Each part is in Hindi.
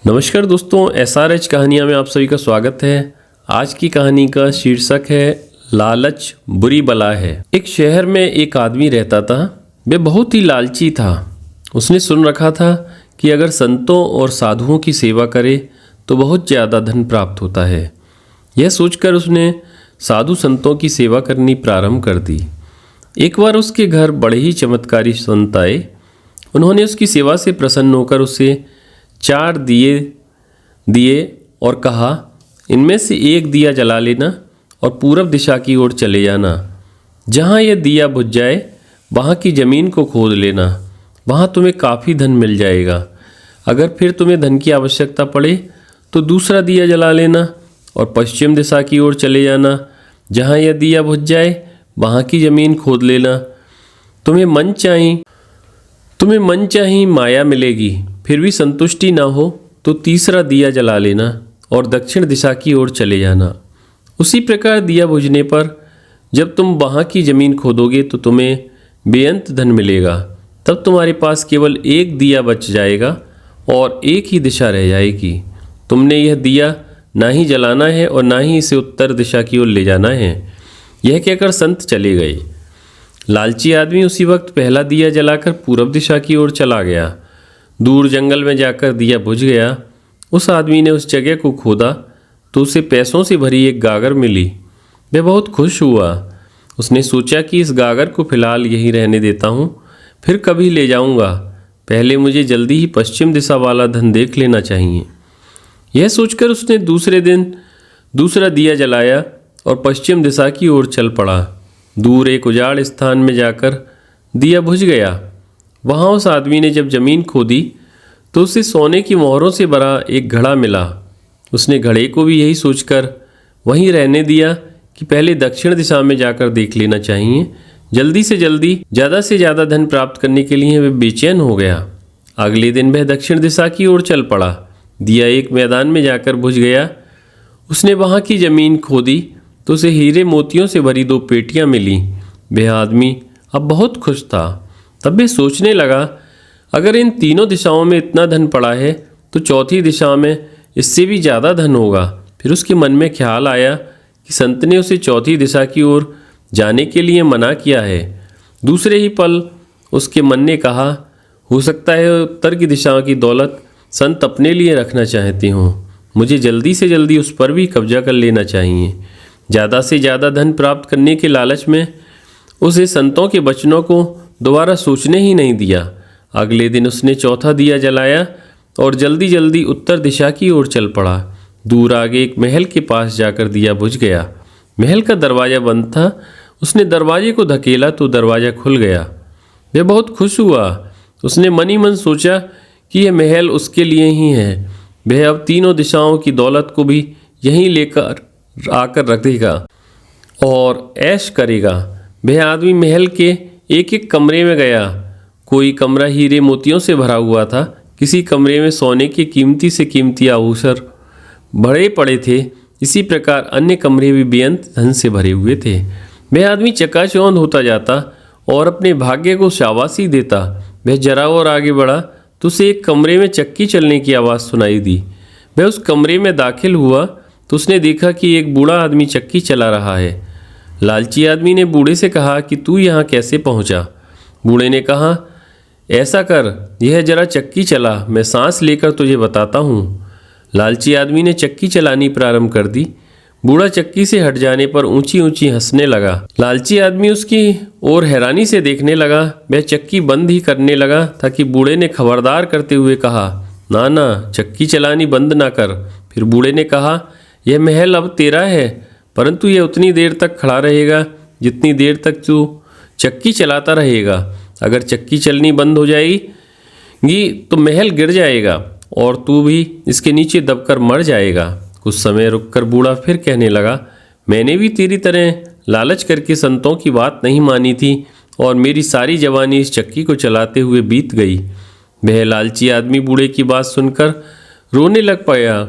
नमस्कार दोस्तों, SRH कहानियाँ में आप सभी का स्वागत है। आज की कहानी का शीर्षक है लालच बुरी बला है। एक शहर में एक आदमी रहता था। वह बहुत ही लालची था। उसने सुन रखा था कि अगर संतों और साधुओं की सेवा करे तो बहुत ज़्यादा धन प्राप्त होता है। यह सोचकर उसने साधु संतों की सेवा करनी प्रारंभ कर दी। एक बार उसके घर बड़े ही चमत्कारी संत आए। उन्होंने उसकी सेवा से प्रसन्न होकर उसे 4 दिए दिए और कहा, इनमें से एक दिया जला लेना और पूरब दिशा की ओर चले जाना। जहाँ यह दिया बुझ जाए वहाँ की ज़मीन को खोद लेना। वहाँ तुम्हें काफ़ी धन मिल जाएगा। अगर फिर तुम्हें धन की आवश्यकता पड़े तो दूसरा दिया जला लेना और पश्चिम दिशा की ओर चले जाना। जहाँ यह दिया बुझ जाए वहाँ की ज़मीन खोद लेना। तुम्हें मन चाही माया मिलेगी, फिर भी संतुष्टि ना हो तो तीसरा दिया जला लेना और दक्षिण दिशा की ओर चले जाना। उसी प्रकार दिया बुझने पर जब तुम वहाँ की ज़मीन खोदोगे तो तुम्हें बेअंत धन मिलेगा। तब तुम्हारे पास केवल एक दिया बच जाएगा और एक ही दिशा रह जाएगी। तुमने यह दिया ना ही जलाना है और ना ही इसे उत्तर दिशा की ओर ले जाना है। यह कहकर संत चले गए। लालची आदमी उसी वक्त पहला दिया जलाकर पूरब दिशा की ओर चला गया। दूर जंगल में जाकर दिया बुझ गया। उस आदमी ने उस जगह को खोदा तो उसे पैसों से भरी एक गागर मिली। वह बहुत खुश हुआ। उसने सोचा कि इस गागर को फिलहाल यहीं रहने देता हूँ, फिर कभी ले जाऊँगा। पहले मुझे जल्दी ही पश्चिम दिशा वाला धन देख लेना चाहिए। यह सोचकर उसने दूसरे दिन दूसरा दिया जलाया और पश्चिम दिशा की ओर चल पड़ा। दूर एक उजाड़ स्थान में जाकर दिया बुझ गया। वहाँ उस आदमी ने जब ज़मीन खोदी तो उसे सोने की मोहरों से भरा एक घड़ा मिला। उसने घड़े को भी यही सोचकर वहीं रहने दिया कि पहले दक्षिण दिशा में जाकर देख लेना चाहिए। जल्दी से जल्दी ज़्यादा से ज़्यादा धन प्राप्त करने के लिए वह बेचैन हो गया। अगले दिन वह दक्षिण दिशा की ओर चल पड़ा। दिया एक मैदान में जाकर बुझ गया। उसने वहाँ की ज़मीन खोदी तो उसे हीरे मोतियों से भरी 2 पेटियाँ मिली। वह आदमी अब बहुत खुश था। तब वे सोचने लगा, अगर इन तीनों दिशाओं में इतना धन पड़ा है तो चौथी दिशा में इससे भी ज़्यादा धन होगा। फिर उसके मन में ख्याल आया कि संत ने उसे चौथी दिशा की ओर जाने के लिए मना किया है। दूसरे ही पल उसके मन ने कहा, हो सकता है उत्तर की दिशा की दौलत संत अपने लिए रखना चाहते हों। मुझे जल्दी से जल्दी उस पर भी कब्जा कर लेना चाहिए। ज़्यादा से ज़्यादा धन प्राप्त करने के लालच में उसे संतों के वचनों को दोबारा सोचने ही नहीं दिया। अगले दिन उसने चौथा दिया जलाया और जल्दी जल्दी उत्तर दिशा की ओर चल पड़ा। दूर आगे एक महल के पास जाकर दिया बुझ गया। महल का दरवाज़ा बंद था। उसने दरवाजे को धकेला तो दरवाज़ा खुल गया। वह बहुत खुश हुआ। उसने मन ही मन सोचा कि यह महल उसके लिए ही है। वह अब तीनों दिशाओं की दौलत को भी यहीं लेकर आकर रखेगा और ऐश करेगा। वह आदमी महल के एक एक कमरे में गया। कोई कमरा हीरे मोतियों से भरा हुआ था। किसी कमरे में सोने के कीमती से कीमती आभूषण भरे पड़े थे। इसी प्रकार अन्य कमरे भी बेअंत धन से भरे हुए थे। वह आदमी चकाचौंध होता जाता और अपने भाग्य को शाबाशी देता। वह जरा और आगे बढ़ा तो उसे एक कमरे में चक्की चलने की आवाज़ सुनाई दी। वह उस कमरे में दाखिल हुआ तो उसने देखा कि एक बूढ़ा आदमी चक्की चला रहा है। लालची आदमी ने बूढ़े से कहा कि तू यहाँ कैसे पहुँचा? बूढ़े ने कहा, ऐसा कर, यह जरा चक्की चला, मैं सांस लेकर तुझे बताता हूँ। लालची आदमी ने चक्की चलानी प्रारंभ कर दी। बूढ़ा चक्की से हट जाने पर ऊंची ऊंची हंसने लगा। लालची आदमी उसकी ओर हैरानी से देखने लगा। वह चक्की बंद ही करने लगा ताकि बूढ़े ने खबरदार करते हुए कहा, ना ना, चक्की चलानी बंद ना कर। फिर बूढ़े ने कहा, यह महल अब तेरा है, परंतु यह उतनी देर तक खड़ा रहेगा जितनी देर तक तू चक्की चलाता रहेगा। अगर चक्की चलनी बंद हो जाएगी तो महल गिर जाएगा और तू भी इसके नीचे दबकर मर जाएगा। कुछ समय रुककर बूढ़ा फिर कहने लगा, मैंने भी तेरी तरह लालच करके संतों की बात नहीं मानी थी और मेरी सारी जवानी इस चक्की को चलाते हुए बीत गई। वह लालची आदमी बूढ़े की बात सुनकर रोने लग पाया।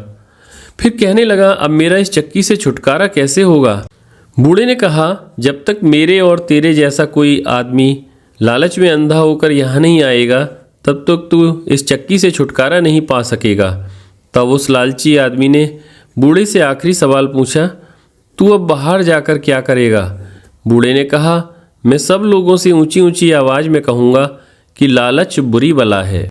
फिर कहने लगा, अब मेरा इस चक्की से छुटकारा कैसे होगा? बूढ़े ने कहा, जब तक मेरे और तेरे जैसा कोई आदमी लालच में अंधा होकर यहाँ नहीं आएगा तब तक तू इस चक्की से छुटकारा नहीं पा सकेगा। तब उस लालची आदमी ने बूढ़े से आखिरी सवाल पूछा, तू अब बाहर जाकर क्या करेगा? बूढ़े ने कहा, मैं सब लोगों से ऊंची ऊंची आवाज में कहूँगा कि लालच बुरी बला है।